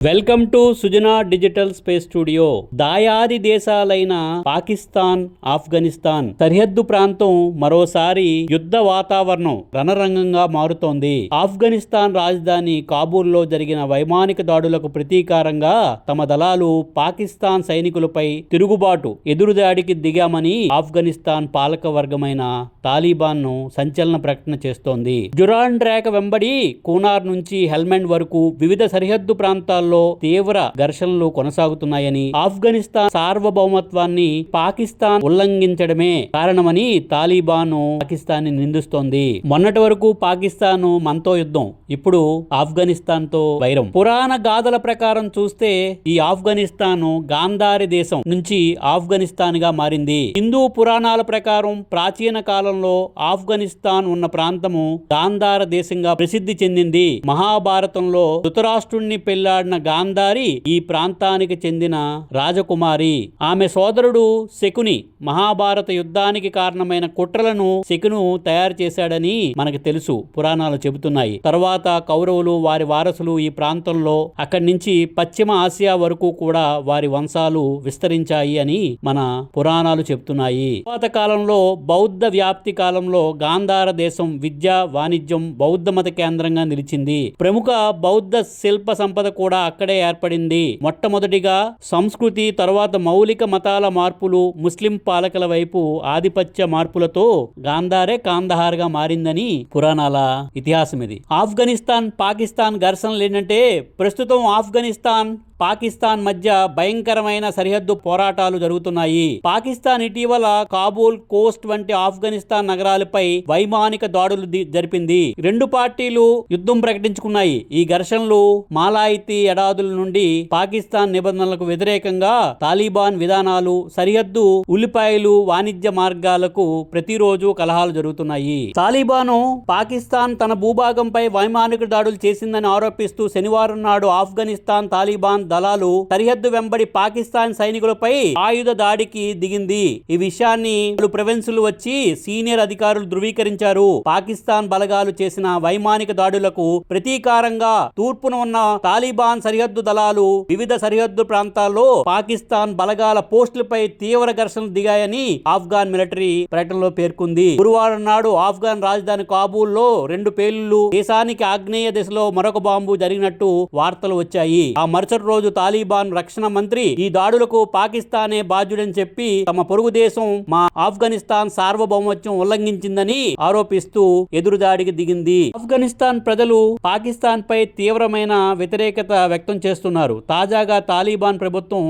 Welcome to Sujana digital space studio. దాయాది దేశాలైన పాకిస్తాన్, ఆఫ్ఘనిస్తాన్ సరిహద్దు ప్రాంతం మరోసారి యుద్ధ వాతావరణం రణరంగంగా మారుతోంది. ఆఫ్ఘనిస్తాన్ రాజధాని కాబూల్లో జరిగిన వైమానిక దాడులకు ప్రతీకారంగా తమ దళాలు పాకిస్తాన్ సైనికులపై తిరుగుబాటు ఎదురుదాడికి దిగామని ఆఫ్ఘనిస్తాన్ పాలక వర్గమైన తాలిబాన్ ను సంచలన ప్రకటన చేస్తోంది. డురాండ్ రేఖ వెంబడి కూనార్ నుంచి హెల్మండ్ వరకు వివిధ సరిహద్దు ప్రాంతాల్లో తీవ్ర ఘర్షణలు కొనసాగుతున్నాయని, ఆఫ్ఘనిస్తాన్ సార్వభౌమత్వాన్ని పాకిస్తాన్ ఉల్లంఘించడమే కారణమని తాలిబాన్ పాకిస్తాన్ ని నిందిస్తోంది. మొన్నటి వరకు పాకిస్తాన్ మనతో యుద్ధం, ఇప్పుడు ఆఫ్ఘనిస్తాన్ తో వైరం. పురాణ గాథల ప్రకారం చూస్తే ఈ ఆఫ్ఘనిస్తాన్ గాంధారి దేశం నుంచి ఆఫ్ఘనిస్తాన్ గా మారింది. హిందూ పురాణాల ప్రకారం ప్రాచీన కాలంలో ఆఫ్ఘనిస్తాన్ ఉన్న ప్రాంతము గాంధార దేశంగా ప్రసిద్ధి చెందింది. మహాభారతంలో ధృతరాష్ట్రుణ్ణి పెళ్లాడిన గాంధారి ఈ ప్రాంతానికి చెందిన రాజకుమారి. ఆమె సోదరుడు శకుని మహాభారత యుద్ధానికి కారణమైన కుట్రలను శకును తయారు చేశాడని మనకు తెలుసు, పురాణాలు చెబుతున్నాయి. తర్వాత కౌరవులు, వారి వారసులు ఈ ప్రాంతంలో అక్కడి నుంచి పశ్చిమ ఆసియా వరకు కూడా వారి వంశాలు విస్తరించాయి అని మన పురాణాలు చెబుతున్నాయి. తర్వాత కాలంలో బౌద్ధ వ్యాప్తి కాలంలో గాంధార దేశం విద్య, వాణిజ్యం, బౌద్ధ మత కేంద్రంగా నిలిచింది. ప్రముఖ బౌద్ధ శిల్ప సంపద కూడా అక్కడే ఏర్పడింది. మొట్టమొదటిగా సంస్కృతి, తరువాత మౌలిక మతాల మార్పులు, ముస్లిం పాలకుల వైపు ఆధిపత్య మార్పులతో గాంధారే కాందహార్ గా మారిందని పురాణాల ఇతిహాసం ఇది. ఆఫ్ఘనిస్తాన్ పాకిస్తాన్ ఘర్షణలు ఏంటంటే, ప్రస్తుతం ఆఫ్ఘనిస్తాన్ పాకిస్తాన్ మధ్య భయంకరమైన సరిహద్దు పోరాటాలు జరుగుతున్నాయి. పాకిస్తాన్ ఇటీవల కాబూల్, కోస్ట్ వంటి ఆఫ్ఘనిస్తాన్ నగరాలపై వైమానిక దాడులు జరిపింది. రెండు పార్టీలు యుద్ధం ప్రకటించుకున్నాయి. ఈ ఘర్షణలు మాలాయితీ ఎడాదుల నుండి పాకిస్తాన్ నిబంధనలకు వ్యతిరేకంగా తాలిబాన్ విధానాలు, సరిహద్దు ఉల్లిపాయలు వాణిజ్య మార్గాలకు ప్రతిరోజు కలహాలు జరుగుతున్నాయి. తాలిబాను పాకిస్తాన్ తన భూభాగంపై వైమానిక దాడులు చేసిందని ఆరోపిస్తూ శనివారం నాడు ఆఫ్ఘనిస్తాన్ తాలిబాన్ దళాలు సరిహద్దు వెంబడి పాకిస్తాన్ సైనికులపై ఆయుధ దాడికి దిగింది. ఈ విషయాన్ని ప్రొవెన్సులు వచ్చి సీనియర్ అధికారులు ధృవీకరించారు. పాకిస్తాన్ బలగాలు చేసిన వైమానిక దాడులకు ప్రతీకారంగా తూర్పున ఉన్న తాలిబాన్ సరిహద్దు దళాలు వివిధ సరిహద్దు ప్రాంతాల్లో పాకిస్తాన్ బలగాల పోస్టులపై తీవ్ర ఘర్షణలు దిగాయని ఆఫ్ఘాన్ మిలిటరీ ప్రకటనలో పేర్కొంది. గురువారం నాడు ఆఫ్ఘాన్ రాజధాని కాబూల్లో 2 పేలుళ్లు, దేశానికి ఆగ్నేయ దిశలో మరొక బాంబు జరిగినట్టు వార్తలు వచ్చాయి. ఆ మరుసటి రోజు తాలిబాన్ రక్షణ మంత్రి ఈ దాడులకు పాకిస్తానే బాధ్యుడని చెప్పి తమ పొరుగు దేశం మా ఆఫ్ఘనిస్తాన్ సార్వభౌమత్వం ఉల్లంఘించిందని ఆరోపిస్తూ ఎదురుదాడికి దిగింది. ఆఫ్ఘనిస్తాన్ ప్రజలు పాకిస్తాన్ పై తీవ్రమైన వ్యతిరేకత వ్యక్తం చేస్తున్నారు. తాజాగా తాలిబాన్ ప్రభుత్వం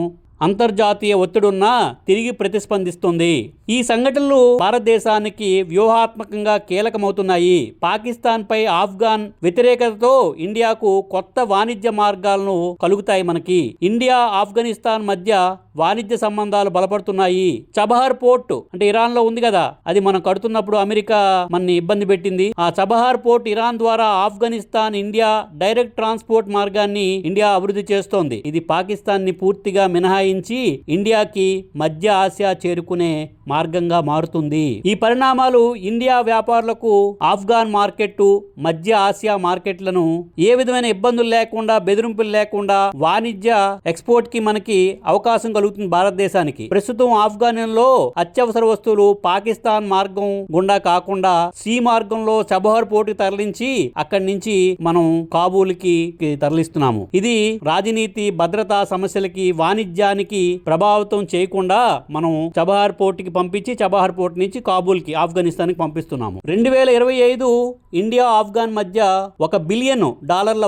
అంతర్జాతీయ ఒత్తిడున్నా తిరిగి ప్రతిస్పందిస్తుంది. ఈ సంఘటనలు భారతదేశానికి వ్యూహాత్మకంగా కీలకమవుతున్నాయి. పాకిస్తాన్ పై ఆఫ్ఘాన్ వ్యతిరేకతతో ఇండియాకు కొత్త వాణిజ్య మార్గాలను కలుగుతాయి. మనకి ఇండియా ఆఫ్ఘనిస్తాన్ మధ్య వాణిజ్య సంబంధాలు బలపడుతున్నాయి. చబహార్ పోర్ట్ అంటే ఇరాన్ లో ఉంది కదా, అది మనం కడుతున్నప్పుడు అమెరికా మనని ఇబ్బంది పెట్టింది. ఆ చబహార్ పోర్ట్ ఇరాన్ ద్వారా ఆఫ్ఘనిస్తాన్ ఇండియా డైరెక్ట్ ట్రాన్స్పోర్ట్ మార్గాన్ని ఇండియా అభివృద్ధి చేస్తోంది. ఇది పాకిస్తాన్ ని పూర్తిగా మినహాయించి ఇండియాకి మధ్య ఆసియా చేరుకునే మార్గంగా మారుతుంది. ఈ పరిణామాలు ఇండియా వ్యాపారులకు ఆఫ్ఘాన్ మార్కెట్, మధ్య ఆసియా మార్కెట్లను ఏ విధమైన ఇబ్బందులు లేకుండా, బెదిరింపులు లేకుండా వాణిజ్య ఎక్స్పోర్ట్ కి మనకి అవకాశం కలుగుతుంది భారతదేశానికి. ప్రస్తుతం ఆఫ్ఘానిలో అత్యవసర వస్తువులు పాకిస్తాన్ మార్గం గుండా కాకుండా సీ మార్గంలో చబహార్ పోర్టుకి తరలించి అక్కడి నుంచి మనం కాబూల్ కి తరలిస్తున్నాము. ఇది రాజనీతి, భద్రతా సమస్యలకి, వాణిజ్యానికి ప్రభావితం చేయకుండా మనం చబహార్ పోర్టుకి పంపించి చబహార్ పోర్ట్ నుంచి కాబూల్ కి ఆఫ్ఘనిస్తాన్ కి పంపిస్తున్నాము. 2025 ఇండియా ఆఫ్ఘాన్ మధ్య $1 బిలియన్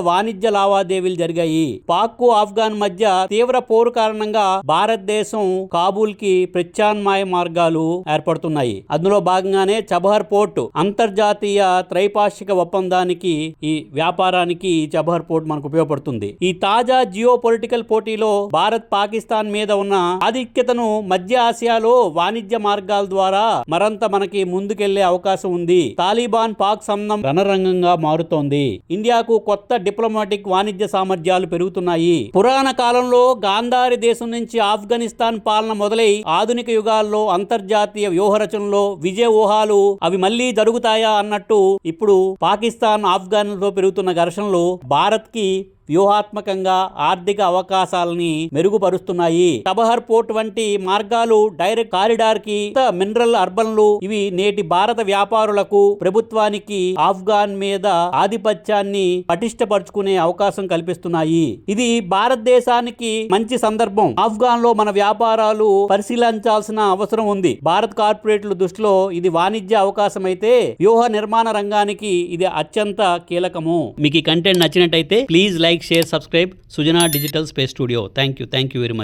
వాణిజ్య లావాదేవీలు జరిగాయి. పాక్ ఆఫ్ఘాన్ మధ్య తీవ్ర పోరు కారణంగా భారతదేశం కాబూల్ కి ప్రత్యామ్నాయ మార్గాలు ఏర్పడుతున్నాయి. అందులో భాగంగానే చబహార్ పోర్ట్ అంతర్జాతీయ త్రైపాక్షిక ఒప్పందానికి, ఈ వ్యాపారానికి చబహార్ పోర్ట్ మనకు ఉపయోగపడుతుంది. ఈ తాజా జియో పొలిటికల్ పోటీలో భారత్ పాకిస్తాన్ మీద ఉన్న ఆధిక్యతను మధ్య ఆసియాలో వాణిజ్య మార్గాల ద్వారా మరంత మనకి ముందుకెళ్లే అవకాశం ఉంది. తాలిబాన్ పాక్ సంబంధం రణరంగంగా మారుతోంది. ఇండియాకు కొత్త డిప్లొమాటిక్ వాణిజ్య సామర్థ్యాలు పెరుగుతున్నాయి. పురాణ కాలంలో గాంధారి దేశం నుంచి ఆఫ్ఘనిస్తాన్ పాలన మొదలై ఆధునిక యుగాల్లో అంతర్జాతీయ వ్యూహ రచనలో విజయ ఊహాలు అవి మళ్లీ జరుగుతాయా అన్నట్టు ఇప్పుడు పాకిస్తాన్ ఆఫ్ఘాన్లతో పెరుగుతున్న ఘర్షణలు భారత్ కి వ్యూహాత్మకంగా ఆర్థిక అవకాశాలని మెరుగుపరుస్తున్నాయి. చబహర్ పోర్ట్ వంటి మార్గాలు, డైరెక్ట్ కారిడార్ కి, మినరల్ అర్బన్లు ఇవి నేటి భారత వ్యాపారులకు, ప్రభుత్వానికి ఆఫ్ఘాన్ మీద ఆధిపత్యాన్ని పటిష్టపరుచుకునే అవకాశం కల్పిస్తున్నాయి. ఇది భారతదేశానికి మంచి సందర్భం. ఆఫ్ఘాన్ లో మన వ్యాపారాలు పరిశీలించాల్సిన అవసరం ఉంది. భారత్ కార్పొరేట్ల దృష్టిలో ఇది వాణిజ్య అవకాశం అయితే వ్యూహ నిర్మాణ రంగానికి ఇది అత్యంత కీలకము. మీకు ఈ కంటెంట్ నచ్చినట్టయితే please like, share, subscribe Sujana digital space studio. Thank you very much.